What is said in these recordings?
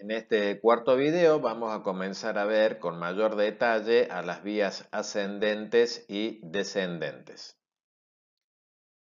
En este cuarto video vamos a comenzar a ver con mayor detalle a las vías ascendentes y descendentes.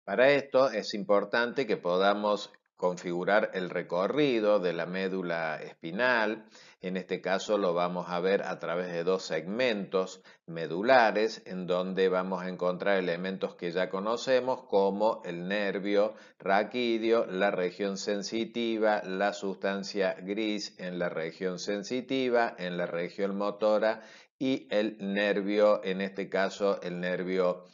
Para esto es importante que podamos configurar el recorrido de la médula espinal. En este caso lo vamos a ver a través de dos segmentos medulares en donde vamos a encontrar elementos que ya conocemos como el nervio raquídeo, la región sensitiva, la sustancia gris en la región sensitiva, en la región motora y el nervio, en este caso el nervio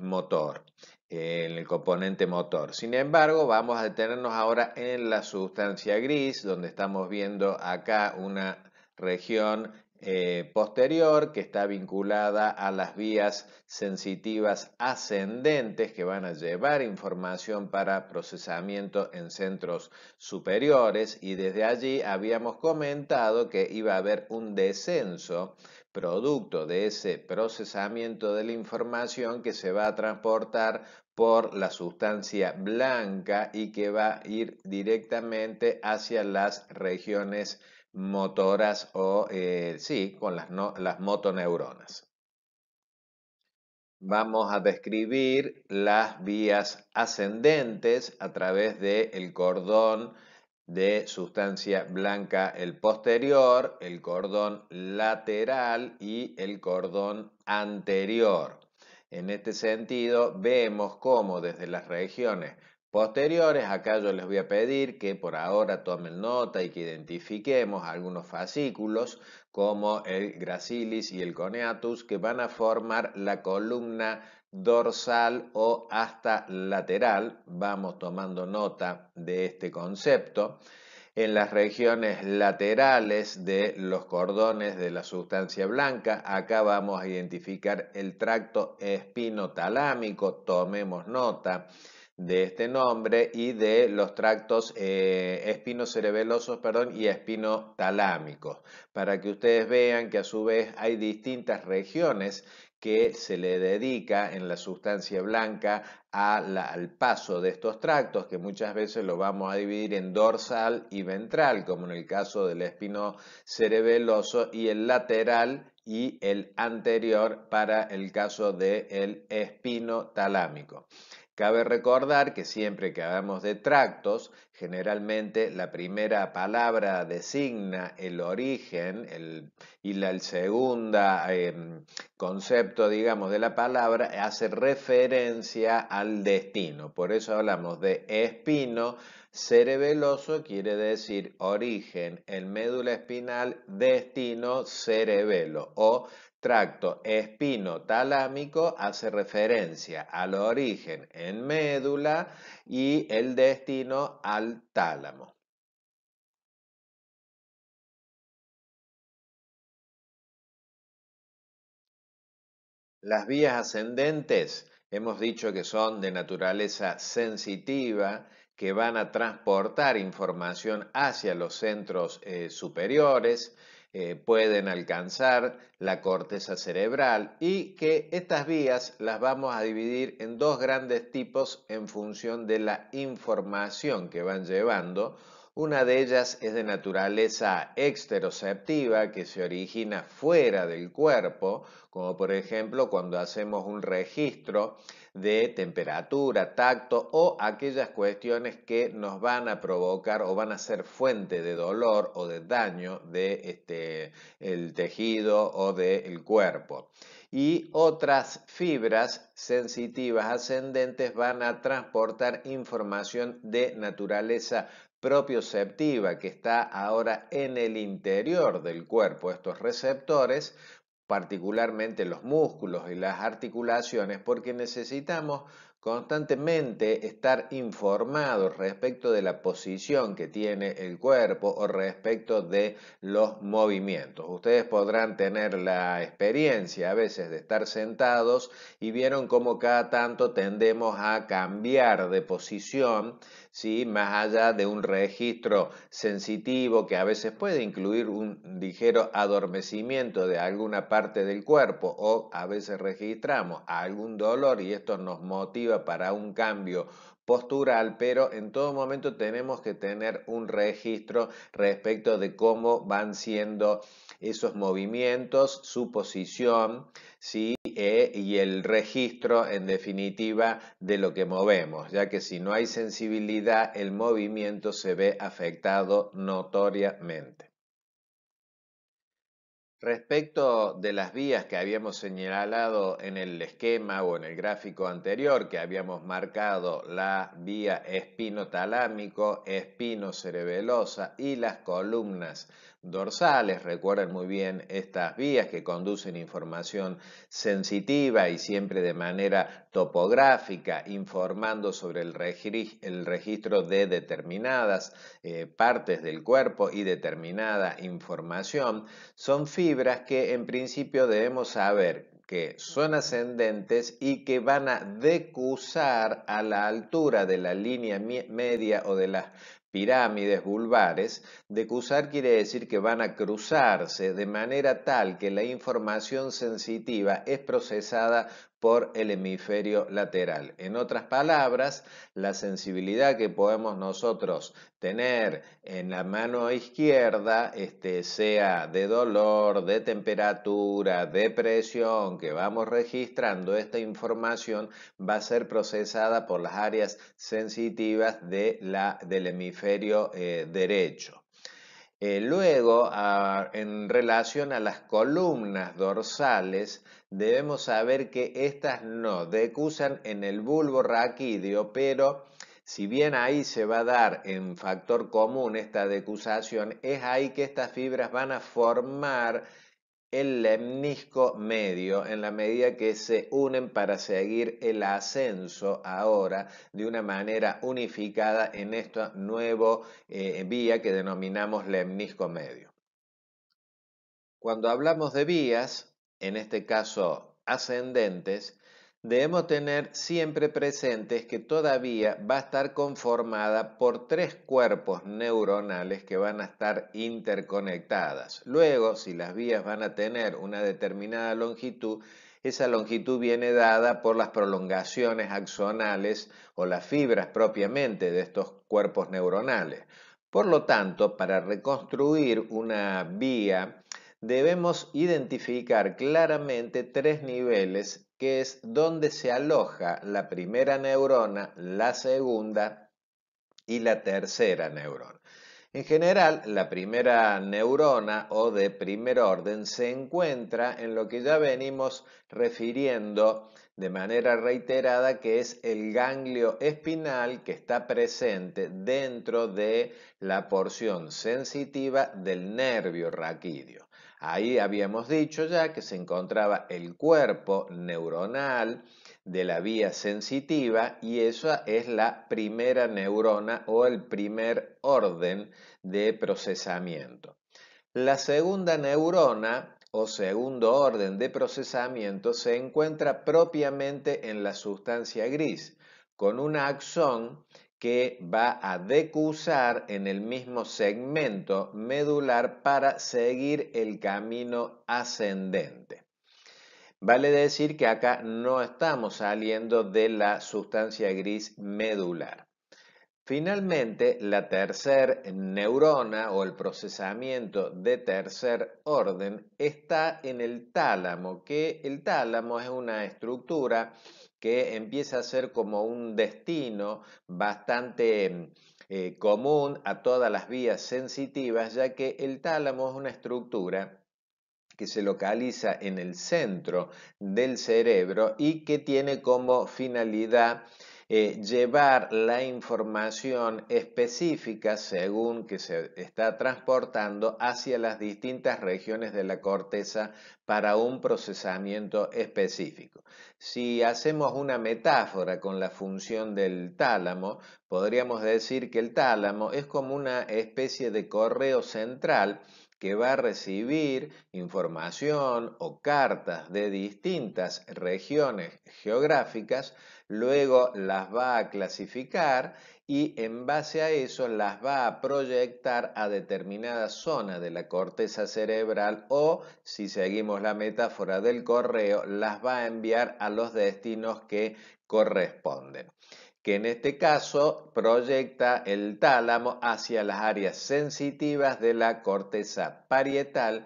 motor, en el componente motor. Sin embargo, vamos a detenernos ahora en la sustancia gris, donde estamos viendo acá una región posterior que está vinculada a las vías sensitivas ascendentes que van a llevar información para procesamiento en centros superiores, y desde allí habíamos comentado que iba a haber un descenso producto de ese procesamiento de la información que se va a transportar por la sustancia blanca y que va a ir directamente hacia las regiones motoras o sí, con las motoneuronas. Vamos a describir las vías ascendentes a través del cordón de sustancia blanca, el posterior, el cordón lateral y el cordón anterior. En este sentido, vemos cómo desde las regiones posteriores, acá yo les voy a pedir que por ahora tomen nota y que identifiquemos algunos fascículos como el gracilis y el coneatus, que van a formar la columna dorsal o hasta lateral. Vamos tomando nota de este concepto. En las regiones laterales de los cordones de la sustancia blanca, acá vamos a identificar el tracto espinotalámico, tomemos nota de este nombre, y de los tractos espinocerebelosos, y espinotalámicos, para que ustedes vean que a su vez hay distintas regiones que se le dedica en la sustancia blanca al paso de estos tractos, que muchas veces lo vamos a dividir en dorsal y ventral, como en el caso del espino cerebeloso, y el lateral y el anterior para el caso del espino talámico. Cabe recordar que siempre que hablamos de tractos, generalmente la primera palabra designa el origen y el segundo concepto, digamos, de la palabra hace referencia al destino. Por eso hablamos de espino cerebeloso, quiere decir origen en médula espinal, destino cerebelo, o tracto espinotalámico hace referencia al origen en médula y el destino al tálamo. Las vías ascendentes hemos dicho que son de naturaleza sensitiva, que van a transportar información hacia los centros superiores, pueden alcanzar la corteza cerebral, y que estas vías las vamos a dividir en dos grandes tipos en función de la información que van llevando. Una de ellas es de naturaleza exteroceptiva, que se origina fuera del cuerpo, como por ejemplo cuando hacemos un registro de temperatura, tacto o aquellas cuestiones que nos van a provocar o van a ser fuente de dolor o de daño de el tejido o del cuerpo. Y otras fibras sensitivas ascendentes van a transportar información de naturaleza propioceptiva, que está ahora en el interior del cuerpo. Estos receptores, particularmente los músculos y las articulaciones, porque necesitamos constantemente estar informados respecto de la posición que tiene el cuerpo o respecto de los movimientos. Ustedes podrán tener la experiencia a veces de estar sentados y vieron cómo cada tanto tendemos a cambiar de posición, ¿sí? Más allá de un registro sensitivo que a veces puede incluir un ligero adormecimiento de alguna parte parte del cuerpo o a veces registramos algún dolor y esto nos motiva para un cambio postural, pero en todo momento tenemos que tener un registro respecto de cómo van siendo esos movimientos, su posición, ¿sí? Y el registro en definitiva de lo que movemos, ya que si no hay sensibilidad el movimiento se ve afectado notoriamente. Respecto de las vías que habíamos señalado en el esquema o en el gráfico anterior, que habíamos marcado la vía espinotalámico, espinocerebelosa y las columnas dorsales, recuerden muy bien estas vías que conducen información sensitiva y siempre de manera topográfica, informando sobre el registro de determinadas partes del cuerpo y determinada información. Son fibras que en principio debemos saber que son ascendentes y que van a decusar a la altura de la línea media o de las pirámides vulvares. Decusar quiere decir que van a cruzarse de manera tal que la información sensitiva es procesada por el hemisferio lateral. En otras palabras, la sensibilidad que podemos nosotros tener en la mano izquierda, sea de dolor, de temperatura, de presión, que vamos registrando, esta información va a ser procesada por las áreas sensitivas del hemisferio derecho. Luego, en relación a las columnas dorsales, debemos saber que estas no decusan en el bulbo raquídeo, pero si bien ahí se va a dar en factor común esta decusación, es ahí que estas fibras van a formar el lemnisco medio en la medida que se unen para seguir el ascenso ahora de una manera unificada en esta nueva vía que denominamos lemnisco medio. Cuando hablamos de vías, en este caso ascendentes, debemos tener siempre presentes que toda vía va a estar conformada por tres cuerpos neuronales que van a estar interconectadas. Luego, si las vías van a tener una determinada longitud, esa longitud viene dada por las prolongaciones axonales o las fibras propiamente de estos cuerpos neuronales. Por lo tanto, para reconstruir una vía, debemos identificar claramente tres niveles, que es donde se aloja la primera neurona, la segunda y la tercera neurona. En general, la primera neurona o de primer orden se encuentra en lo que ya venimos refiriendo de manera reiterada, que es el ganglio espinal que está presente dentro de la porción sensitiva del nervio raquídeo. Ahí habíamos dicho ya que se encontraba el cuerpo neuronal de la vía sensitiva y esa es la primera neurona o el primer orden de procesamiento. La segunda neurona o segundo orden de procesamiento se encuentra propiamente en la sustancia gris, con un axón que va a decusar en el mismo segmento medular para seguir el camino ascendente. Vale decir que acá no estamos saliendo de la sustancia gris medular. Finalmente, la tercer neurona o el procesamiento de tercer orden está en el tálamo, que el tálamo es una estructura que empieza a ser como un destino bastante común a todas las vías sensitivas, ya que el tálamo es una estructura que se localiza en el centro del cerebro y que tiene como finalidad llevar la información específica según que se está transportando hacia las distintas regiones de la corteza para un procesamiento específico. Si hacemos una metáfora con la función del tálamo, podríamos decir que el tálamo es como una especie de correo central que va a recibir información o cartas de distintas regiones geográficas, luego las va a clasificar y en base a eso las va a proyectar a determinada zona de la corteza cerebral o, si seguimos la metáfora del correo, las va a enviar a los destinos que corresponden, que en este caso proyecta el tálamo hacia las áreas sensitivas de la corteza parietal,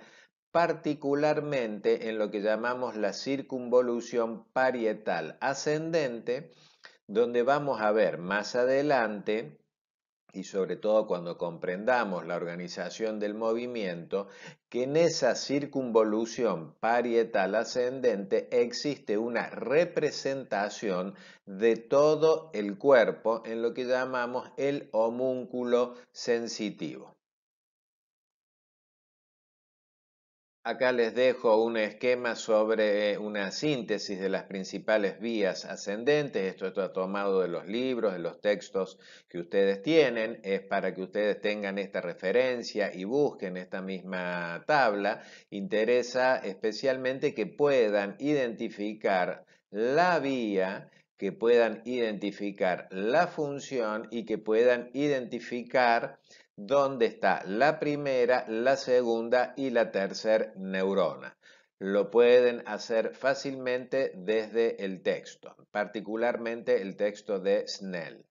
particularmente en lo que llamamos la circunvolución parietal ascendente, donde vamos a ver más adelante, y sobre todo cuando comprendamos la organización del movimiento, que en esa circunvolución parietal ascendente existe una representación de todo el cuerpo en lo que llamamos el homúnculo sensitivo. Acá les dejo un esquema sobre una síntesis de las principales vías ascendentes. Esto está tomado de los libros, de los textos que ustedes tienen. Es para que ustedes tengan esta referencia y busquen esta misma tabla. Interesa especialmente que puedan identificar la vía, que puedan identificar la función y que puedan identificar dónde está la primera, la segunda y la tercera neurona. Lo pueden hacer fácilmente desde el texto, particularmente el texto de Snell.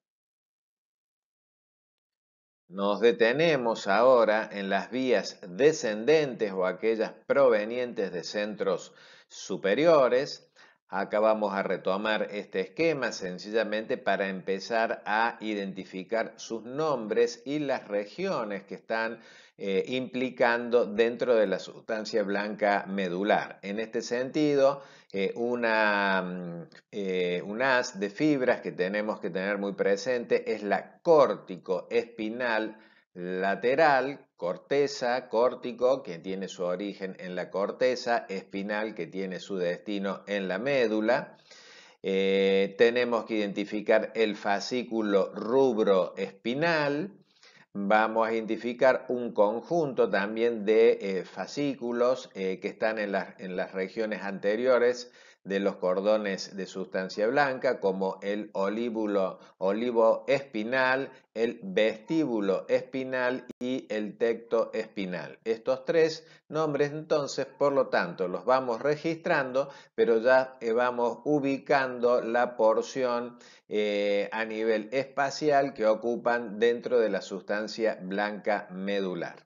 Nos detenemos ahora en las vías descendentes o aquellas provenientes de centros superiores. Acá vamos a retomar este esquema sencillamente para empezar a identificar sus nombres y las regiones que están implicando dentro de la sustancia blanca medular. En este sentido, un haz de fibras que tenemos que tener muy presente es la córtico-espinal lateral, corteza, córtico, que tiene su origen en la corteza, espinal, que tiene su destino en la médula. Tenemos que identificar el fascículo rubroespinal. Vamos a identificar un conjunto también de fascículos que están en las regiones anteriores de los cordones de sustancia blanca, como el olivo espinal, el vestíbulo espinal y el tecto espinal. Estos tres nombres, entonces, por lo tanto, los vamos registrando, pero ya vamos ubicando la porción a nivel espacial que ocupan dentro de la sustancia blanca medular.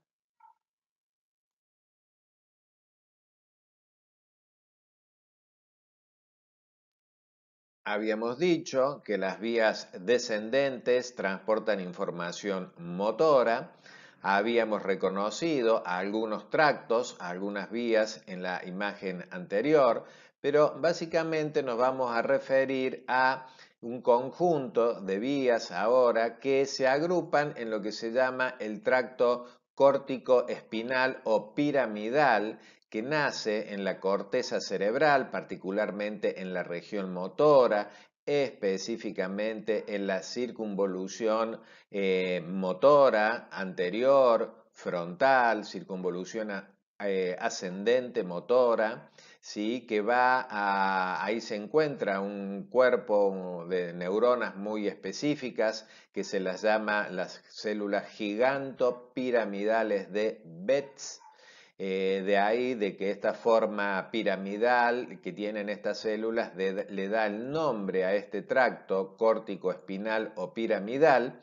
Habíamos dicho que las vías descendentes transportan información motora. Habíamos reconocido algunos tractos, algunas vías en la imagen anterior, pero básicamente nos vamos a referir a un conjunto de vías ahora que se agrupan en lo que se llama el tracto córtico espinal o piramidal, que nace en la corteza cerebral, particularmente en la región motora, específicamente en la circunvolución motora anterior, frontal, circunvolución ascendente motora, ¿sí? Que ahí se encuentra un cuerpo de neuronas muy específicas que se las llama las células gigantopiramidales de Betz. De ahí de que esta forma piramidal que tienen estas células le da el nombre a este tracto córtico espinal o piramidal,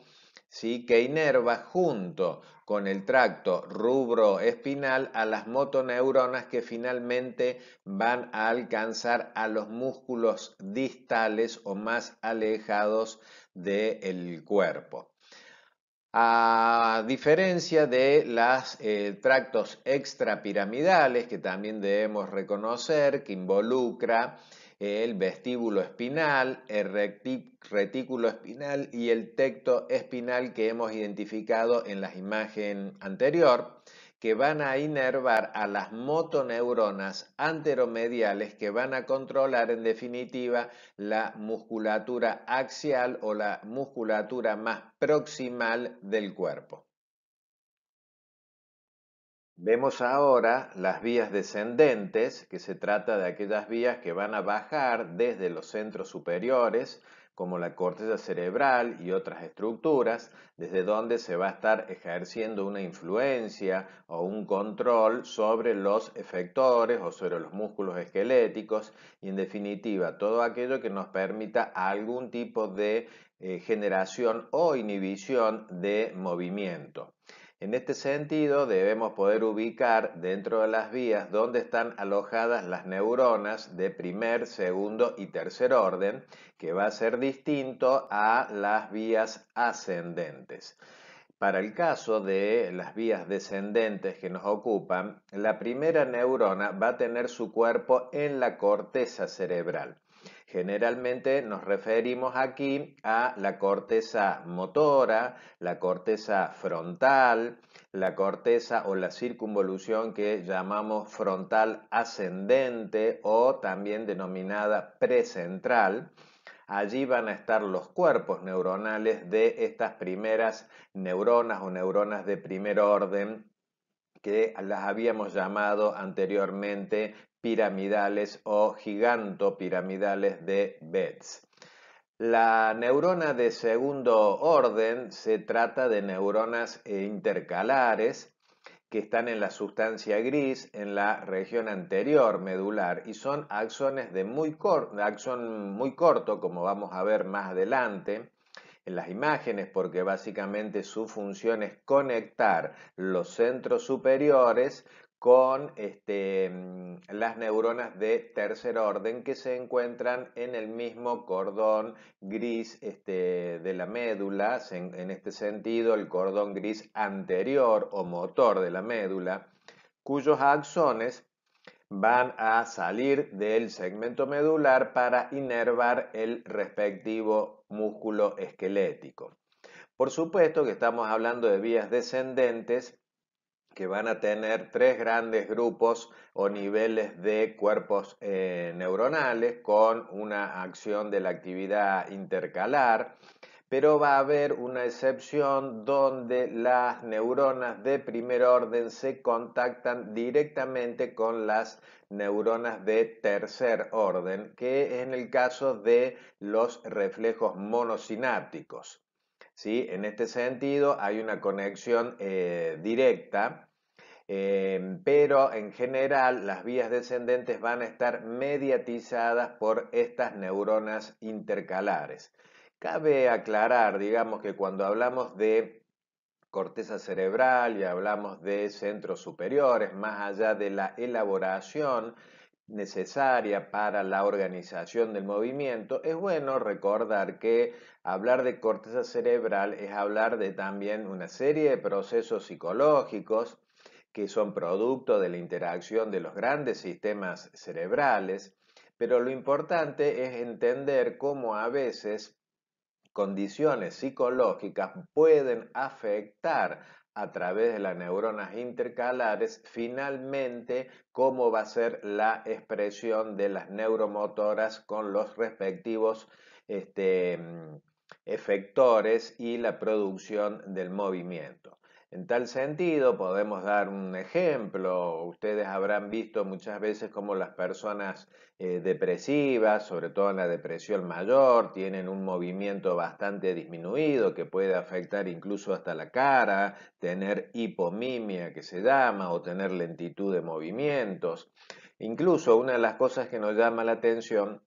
¿sí? Que inerva junto con el tracto rubroespinal a las motoneuronas que finalmente van a alcanzar a los músculos distales o más alejados del cuerpo. A diferencia de los tractos extrapiramidales, que también debemos reconocer, que involucra el vestíbulo espinal, el retículo espinal y el tecto espinal que hemos identificado en la imagen anterior, que van a inervar a las motoneuronas anteromediales que van a controlar en definitiva la musculatura axial o la musculatura más proximal del cuerpo. Vemos ahora las vías descendentes, que se trata de aquellas vías que van a bajar desde los centros superiores, como la corteza cerebral y otras estructuras, desde donde se va a estar ejerciendo una influencia o un control sobre los efectores o sobre los músculos esqueléticos y en definitiva todo aquello que nos permita algún tipo de generación o inhibición de movimiento. En este sentido, debemos poder ubicar dentro de las vías donde están alojadas las neuronas de primer, segundo y tercer orden, que va a ser distinto a las vías ascendentes. Para el caso de las vías descendentes que nos ocupan, la primera neurona va a tener su cuerpo en la corteza cerebral. Generalmente nos referimos aquí a la corteza motora, la corteza frontal, la corteza o la circunvolución que llamamos frontal ascendente o también denominada precentral. Allí van a estar los cuerpos neuronales de estas primeras neuronas o neuronas de primer orden que las habíamos llamado anteriormente piramidales o gigantopiramidales de Betz. La neurona de segundo orden se trata de neuronas intercalares que están en la sustancia gris en la región anterior medular y son axones de axón muy corto, como vamos a ver más adelante en las imágenes, porque básicamente su función es conectar los centros superiores con las neuronas de tercer orden que se encuentran en el mismo cordón gris de la médula, en este sentido el cordón gris anterior o motor de la médula, cuyos axones van a salir del segmento medular para inervar el respectivo músculo esquelético. Por supuesto que estamos hablando de vías descendentes que van a tener tres grandes grupos o niveles de cuerpos neuronales con una acción de la actividad intercalar, pero va a haber una excepción donde las neuronas de primer orden se contactan directamente con las neuronas de tercer orden, que es en el caso de los reflejos monosinápticos. ¿Sí? En este sentido hay una conexión directa, pero en general las vías descendentes van a estar mediatizadas por estas neuronas intercalares. Cabe aclarar, digamos, que cuando hablamos de corteza cerebral y hablamos de centros superiores, más allá de la elaboración necesaria para la organización del movimiento, es bueno recordar que hablar de corteza cerebral es hablar de también una serie de procesos psicológicos que son producto de la interacción de los grandes sistemas cerebrales, pero lo importante es entender cómo a veces condiciones psicológicas pueden afectar a través de las neuronas intercalares finalmente cómo va a ser la expresión de las neuromotoras con los respectivos efectores y la producción del movimiento. En tal sentido, podemos dar un ejemplo. Ustedes habrán visto muchas veces cómo las personas depresivas, sobre todo en la depresión mayor, tienen un movimiento bastante disminuido que puede afectar incluso hasta la cara, tener hipomimia que se llama o tener lentitud de movimientos. Incluso una de las cosas que nos llama la atención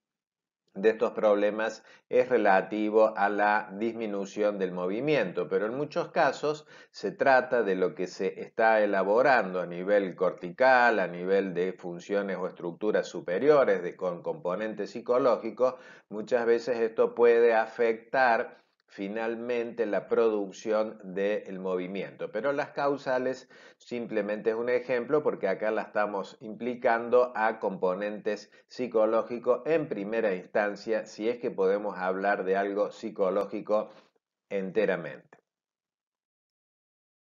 de estos problemas es relativo a la disminución del movimiento, pero en muchos casos se trata de lo que se está elaborando a nivel cortical, a nivel de funciones o estructuras superiores con componentes psicológicos. Muchas veces esto puede afectar finalmente la producción del movimiento, pero las causales simplemente es un ejemplo porque acá la estamos implicando a componentes psicológicos en primera instancia, si es que podemos hablar de algo psicológico enteramente.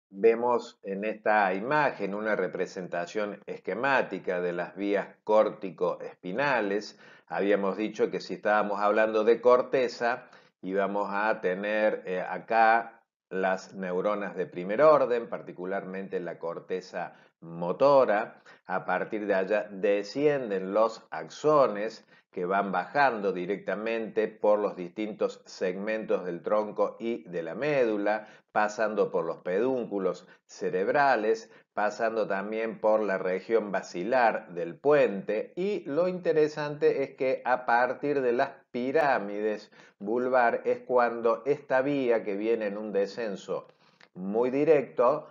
Vemos en esta imagen una representación esquemática de las vías córtico-espinales. Habíamos dicho que si estábamos hablando de corteza, íbamos a tener acá las neuronas de primer orden, particularmente la corteza motora. A partir de allá descienden los axones que van bajando directamente por los distintos segmentos del tronco y de la médula, pasando por los pedúnculos cerebrales, pasando también por la región basilar del puente, y lo interesante es que a partir de las pirámides vulvar es cuando esta vía, que viene en un descenso muy directo,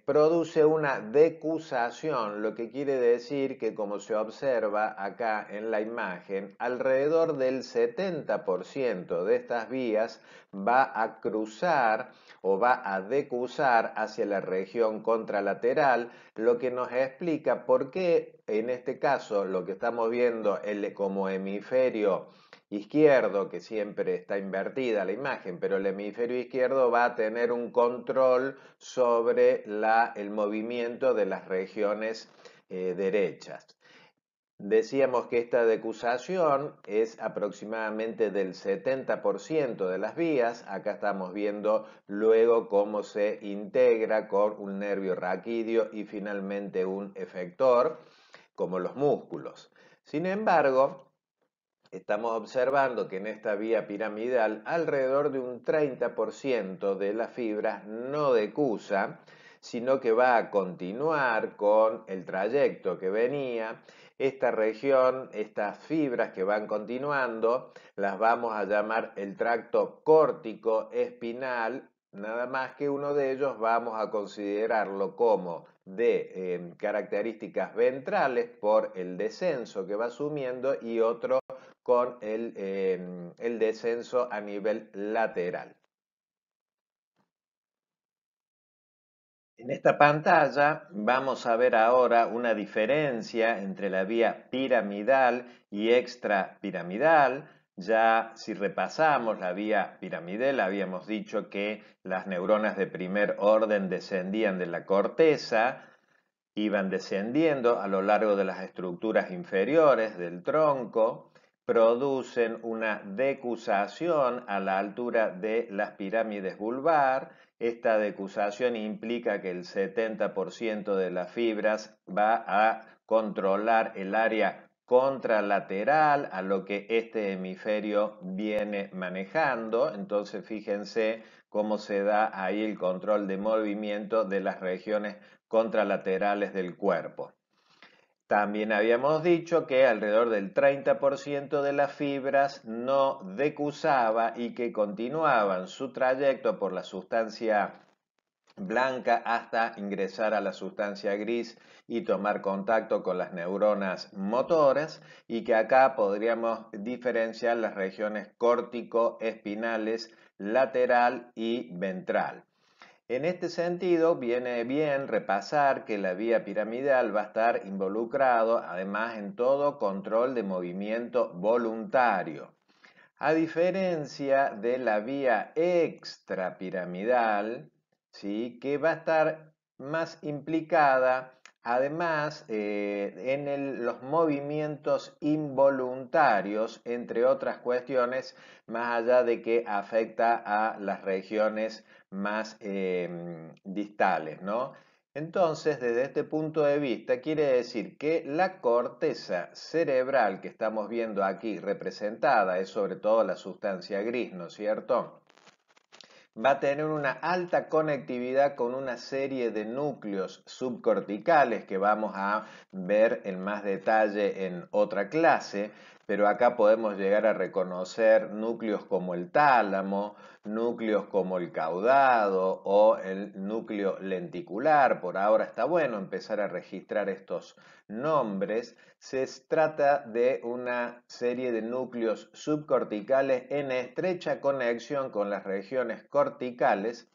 produce una decusación, lo que quiere decir que, como se observa acá en la imagen, alrededor del 70% de estas vías va a cruzar o va a decusar hacia la región contralateral, lo que nos explica por qué en este caso lo que estamos viendo como hemisferio izquierdo, que siempre está invertida la imagen, pero el hemisferio izquierdo va a tener un control sobre el movimiento de las regiones derechas. Decíamos que esta decusación es aproximadamente del 70% de las vías. Acá estamos viendo luego cómo se integra con un nervio raquídeo y finalmente un efector, como los músculos. Sin embargo, estamos observando que en esta vía piramidal alrededor de un 30% de las fibras no decusa, sino que va a continuar con el trayecto que venía. Esta región, estas fibras que van continuando, las vamos a llamar el tracto córtico espinal, nada más que uno de ellos vamos a considerarlo como de características ventrales por el descenso que va asumiendo, y otro con el descenso a nivel lateral. En esta pantalla vamos a ver ahora una diferencia entre la vía piramidal y extrapiramidal. Ya si repasamos la vía piramidal, habíamos dicho que las neuronas de primer orden descendían de la corteza, iban descendiendo a lo largo de las estructuras inferiores del tronco, producen una decusación a la altura de las pirámides vulvar. Esta decusación implica que el 70% de las fibras va a controlar el área contralateral a lo que este hemisferio viene manejando. Entonces fíjense cómo se da ahí el control de movimiento de las regiones contralaterales del cuerpo. También habíamos dicho que alrededor del 30% de las fibras no decusaba y que continuaban su trayecto por la sustancia blanca hasta ingresar a la sustancia gris y tomar contacto con las neuronas motoras, y que acá podríamos diferenciar las regiones córtico-espinales lateral y ventral. En este sentido, viene bien repasar que la vía piramidal va a estar involucrado además en todo control de movimiento voluntario. A diferencia de la vía extrapiramidal, ¿sí?, que va a estar más implicada además en los movimientos involuntarios, entre otras cuestiones, más allá de que afecta a las regiones más distales, ¿no? Entonces, desde este punto de vista, quiere decir que la corteza cerebral que estamos viendo aquí representada es sobre todo la sustancia gris, ¿no es cierto?, va a tener una alta conectividad con una serie de núcleos subcorticales que vamos a ver en más detalle en otra clase, pero acá podemos llegar a reconocer núcleos como el tálamo, núcleos como el caudado o el núcleo lenticular. Por ahora está bueno empezar a registrar estos nombres. Se trata de una serie de núcleos subcorticales en estrecha conexión con las regiones corticales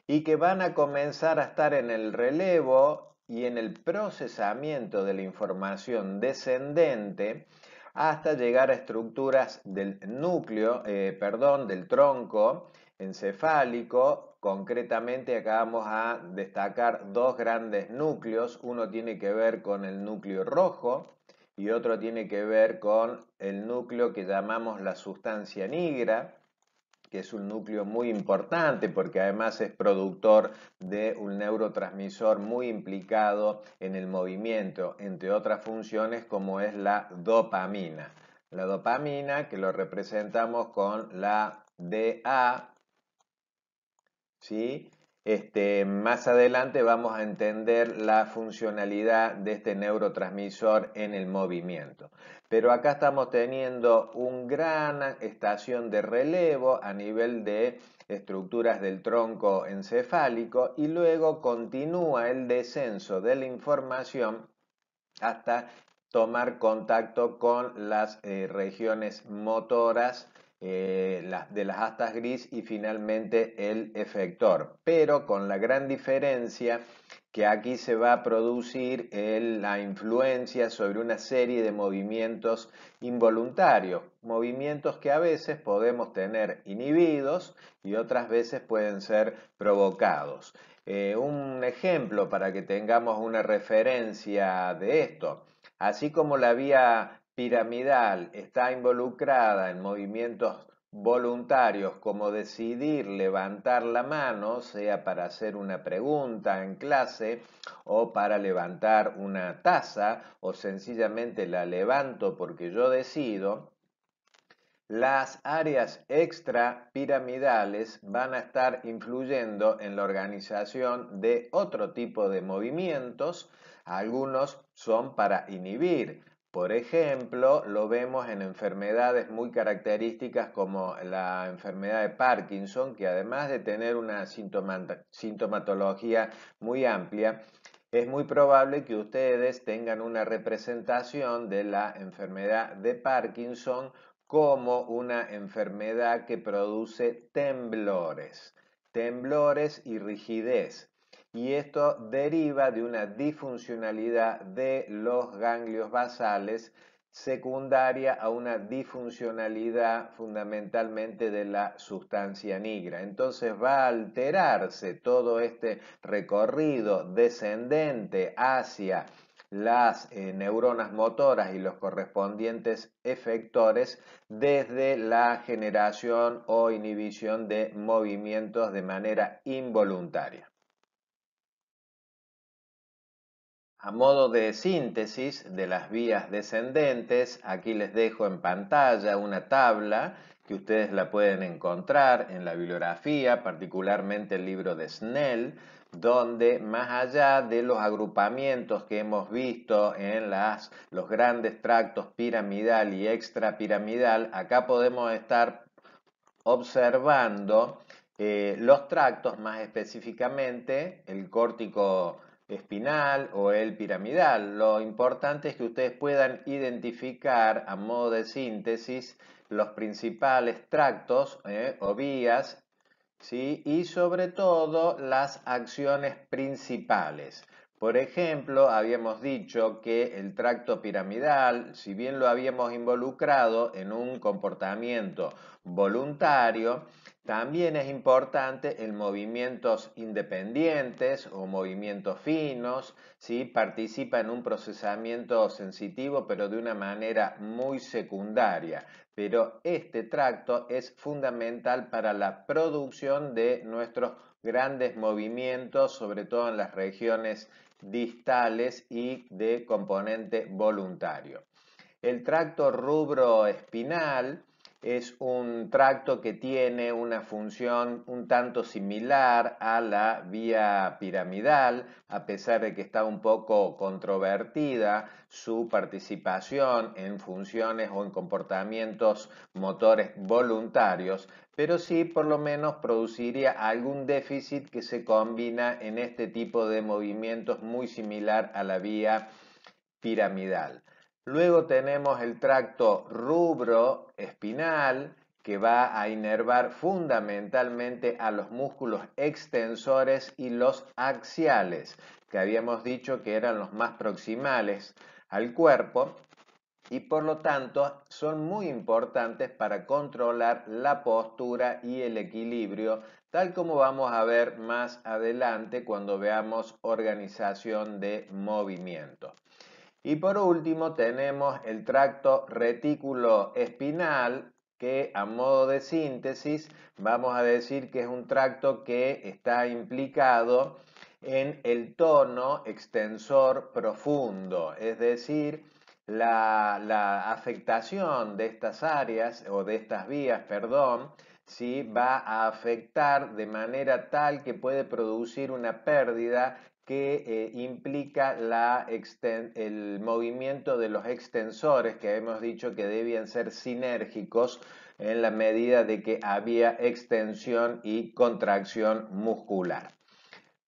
y que van a comenzar a estar en el relevo y en el procesamiento de la información descendente hasta llegar a estructuras del núcleo, del tronco encefálico. Concretamente acá vamos a destacar dos grandes núcleos. Uno tiene que ver con el núcleo rojo y otro tiene que ver con el núcleo que llamamos la sustancia nigra. que es un núcleo muy importante porque además es productor de un neurotransmisor muy implicado en el movimiento, entre otras funciones como es la dopamina. La dopamina que lo representamos con la DA, ¿sí? Más adelante vamos a entender la funcionalidad de este neurotransmisor en el movimiento. Pero acá estamos teniendo una gran estación de relevo a nivel de estructuras del tronco encefálico y luego continúa el descenso de la información hasta tomar contacto con las regiones motoras de las astas gris y finalmente el efector, pero con la gran diferencia que aquí se va a producir la influencia sobre una serie de movimientos involuntarios, movimientos que a veces podemos tener inhibidos y otras veces pueden ser provocados. Un ejemplo para que tengamos una referencia de esto. Así como la vía piramidal está involucrada en movimientos voluntarios como decidir levantar la mano, sea para hacer una pregunta en clase o para levantar una taza o sencillamente la levanto porque yo decido, las áreas extrapiramidales van a estar influyendo en la organización de otro tipo de movimientos. Algunos son para inhibir. Por ejemplo, lo vemos en enfermedades muy características como la enfermedad de Parkinson, que además de tener una sintomatología muy amplia, es muy probable que ustedes tengan una representación de la enfermedad de Parkinson como una enfermedad que produce temblores y rigidez. Y esto deriva de una disfuncionalidad de los ganglios basales secundaria a una disfuncionalidad fundamentalmente de la sustancia nigra. Entonces va a alterarse todo este recorrido descendente hacia las neuronas motoras y los correspondientes efectores desde la generación o inhibición de movimientos de manera involuntaria. A modo de síntesis de las vías descendentes, aquí les dejo en pantalla una tabla que ustedes la pueden encontrar en la bibliografía, particularmente el libro de Snell, donde más allá de los agrupamientos que hemos visto en los grandes tractos piramidal y extrapiramidal, acá podemos estar observando los tractos, más específicamente el córtico espinal o el piramidal. Lo importante es que ustedes puedan identificar a modo de síntesis los principales tractos o vías, ¿sí? Y sobre todo las acciones principales. Por ejemplo, habíamos dicho que el tracto piramidal, si bien lo habíamos involucrado en un comportamiento voluntario, también es importante en movimientos independientes o movimientos finos, ¿sí? Participa en un procesamiento sensitivo, pero de una manera muy secundaria. Pero este tracto es fundamental para la producción de nuestros grandes movimientos, sobre todo en las regiones distales y de componente voluntario. El tracto rubroespinal es un tracto que tiene una función un tanto similar a la vía piramidal, a pesar de que está un poco controvertida su participación en funciones o en comportamientos motores voluntarios, pero sí por lo menos produciría algún déficit que se combina en este tipo de movimientos muy similar a la vía piramidal. Luego tenemos el tracto rubroespinal que va a inervar fundamentalmente a los músculos extensores y los axiales, que habíamos dicho que eran los más proximales al cuerpo y por lo tanto son muy importantes para controlar la postura y el equilibrio, tal como vamos a ver más adelante cuando veamos organización de movimiento. Y por último tenemos el tracto retículo espinal que a modo de síntesis vamos a decir que es un tracto que está implicado en el tono extensor profundo, es decir, la afectación de estas áreas o de estas vías, perdón, ¿sí? Va a afectar de manera tal que puede producir una pérdida que implica el movimiento de los extensores, que hemos dicho que debían ser sinérgicos en la medida de que había extensión y contracción muscular.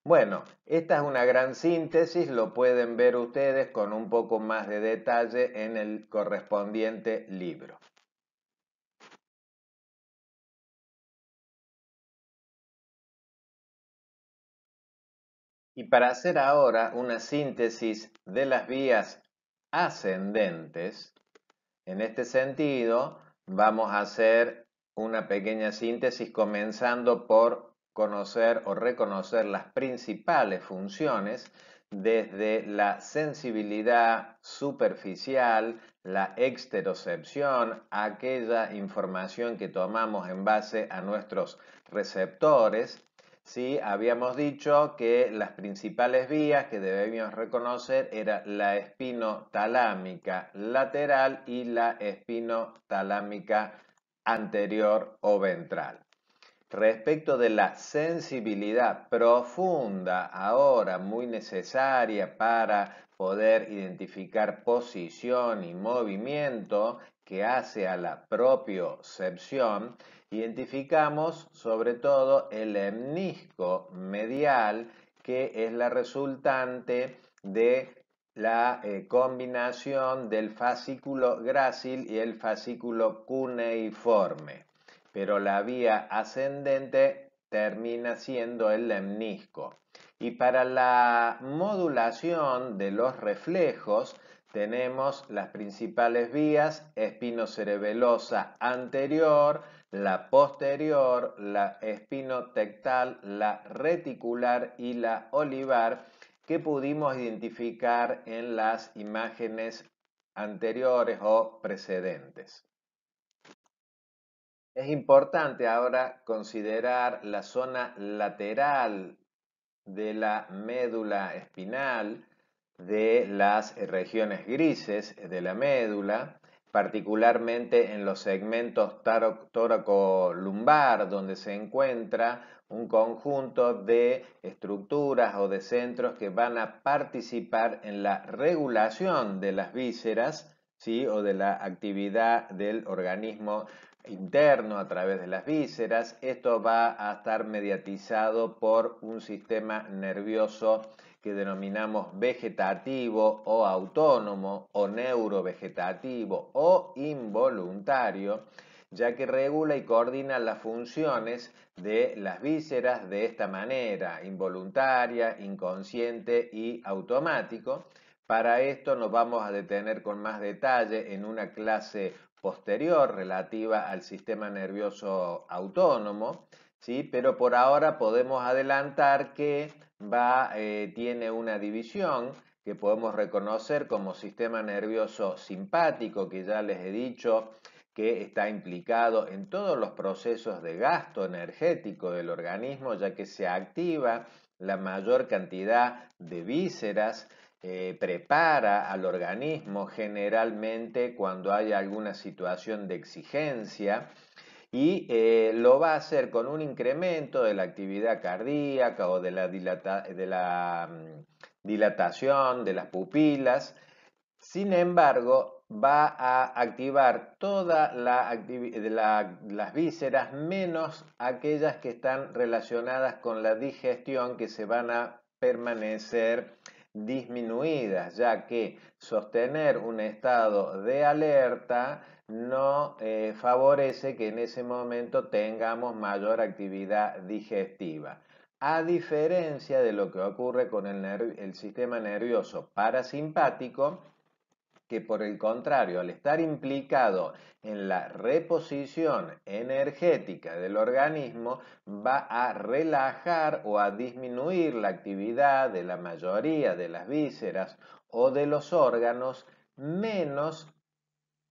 Bueno, esta es una gran síntesis, lo pueden ver ustedes con un poco más de detalle en el correspondiente libro. Y para hacer ahora una síntesis de las vías ascendentes, en este sentido vamos a hacer una pequeña síntesis comenzando por conocer o reconocer las principales funciones desde la sensibilidad superficial, la exterocepción, aquella información que tomamos en base a nuestros receptores. Sí, habíamos dicho que las principales vías que debíamos reconocer era la espinotalámica lateral y la espinotalámica anterior o ventral. Respecto de la sensibilidad profunda, ahora muy necesaria para poder identificar posición y movimiento que hace a la propiocepción, identificamos sobre todo el lemnisco medial, que es la resultante de la combinación del fascículo grácil y el fascículo cuneiforme, pero la vía ascendente termina siendo el lemnisco. Y para la modulación de los reflejos tenemos las principales vías: espinocerebelosa anterior, la posterior, la espinotectal, la reticular y la olivar, que pudimos identificar en las imágenes anteriores o precedentes. Es importante ahora considerar la zona lateral de la médula espinal, de las regiones grises de la médula, particularmente en los segmentos tóraco-lumbar, donde se encuentra un conjunto de estructuras o de centros que van a participar en la regulación de las vísceras, ¿sí? O de la actividad del organismo interno a través de las vísceras. Esto va a estar mediatizado por un sistema nervioso que denominamos vegetativo o autónomo o neurovegetativo o involuntario, ya que regula y coordina las funciones de las vísceras de esta manera: involuntaria, inconsciente y automático. Para esto nos vamos a detener con más detalle en una clase posterior relativa al sistema nervioso autónomo, ¿sí? Pero por ahora podemos adelantar que tiene una división que podemos reconocer como sistema nervioso simpático, que ya les he dicho que está implicado en todos los procesos de gasto energético del organismo, ya que se activa la mayor cantidad de vísceras, prepara al organismo generalmente cuando hay alguna situación de exigencia, y lo va a hacer con un incremento de la actividad cardíaca o de la dilatación de las pupilas. Sin embargo, va a activar todas las vísceras menos aquellas que están relacionadas con la digestión, que se van a permanecer disminuidas, ya que sostener un estado de alerta no favorece que en ese momento tengamos mayor actividad digestiva. A diferencia de lo que ocurre con el sistema nervioso parasimpático, que por el contrario, al estar implicado en la reposición energética del organismo, va a relajar o a disminuir la actividad de la mayoría de las vísceras o de los órganos, menos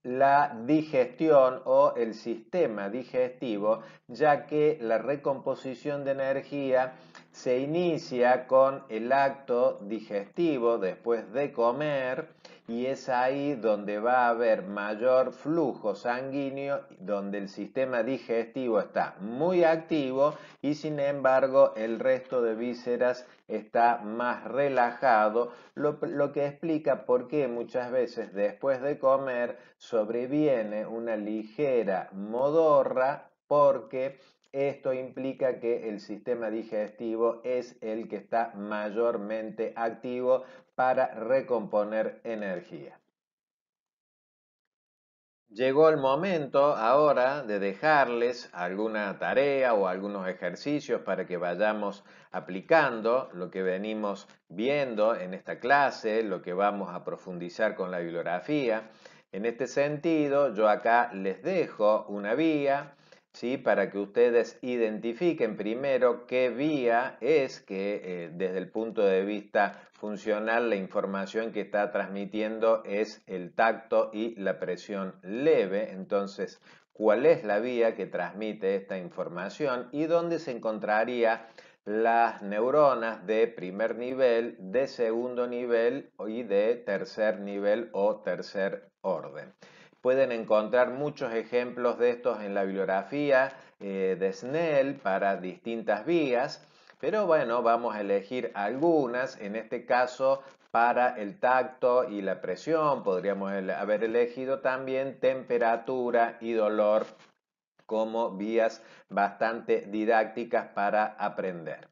la digestión o el sistema digestivo, ya que la recomposición de energía se inicia con el acto digestivo después de comer y es ahí donde va a haber mayor flujo sanguíneo, donde el sistema digestivo está muy activo y sin embargo el resto de vísceras está más relajado, lo que explica por qué muchas veces después de comer sobreviene una ligera modorra, porque esto implica que el sistema digestivo es el que está mayormente activo para recomponer energía. Llegó el momento ahora de dejarles alguna tarea o algunos ejercicios para que vayamos aplicando lo que venimos viendo en esta clase, lo que vamos a profundizar con la bibliografía. En este sentido, yo acá les dejo una vía, ¿sí? Para que ustedes identifiquen primero qué vía es que desde el punto de vista funcional la información que está transmitiendo es el tacto y la presión leve. Entonces, ¿cuál es la vía que transmite esta información y dónde se encontraría las neuronas de primer nivel, de segundo nivel y de tercer nivel o tercer orden? Pueden encontrar muchos ejemplos de estos en la bibliografía de Snell para distintas vías, pero bueno, vamos a elegir algunas. En este caso, para el tacto y la presión, podríamos haber elegido también temperatura y dolor como vías bastante didácticas para aprender.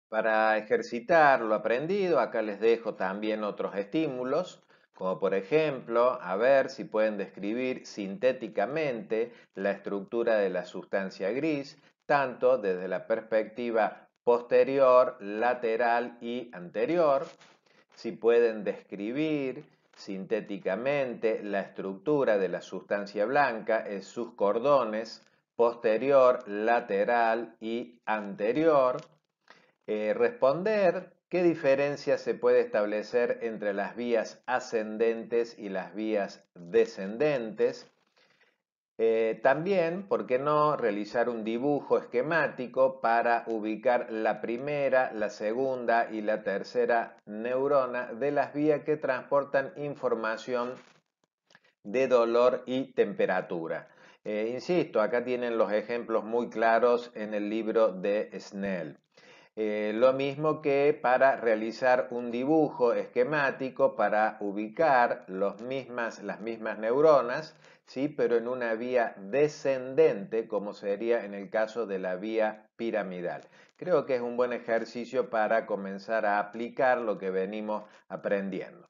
Para ejercitar lo aprendido, acá les dejo también otros estímulos, como por ejemplo, a ver si pueden describir sintéticamente la estructura de la sustancia gris, tanto desde la perspectiva posterior, lateral y anterior. Si pueden describir sintéticamente la estructura de la sustancia blanca en sus cordones posterior, lateral y anterior. Responder qué diferencia se puede establecer entre las vías ascendentes y las vías descendentes. También, ¿por qué no realizar un dibujo esquemático para ubicar la primera, la segunda y la tercera neurona de las vías que transportan información de dolor y temperatura? Insisto, acá tienen los ejemplos muy claros en el libro de Snell. Lo mismo que para realizar un dibujo esquemático para ubicar las mismas neuronas, ¿sí? Pero en una vía descendente, como sería en el caso de la vía piramidal. Creo que es un buen ejercicio para comenzar a aplicar lo que venimos aprendiendo.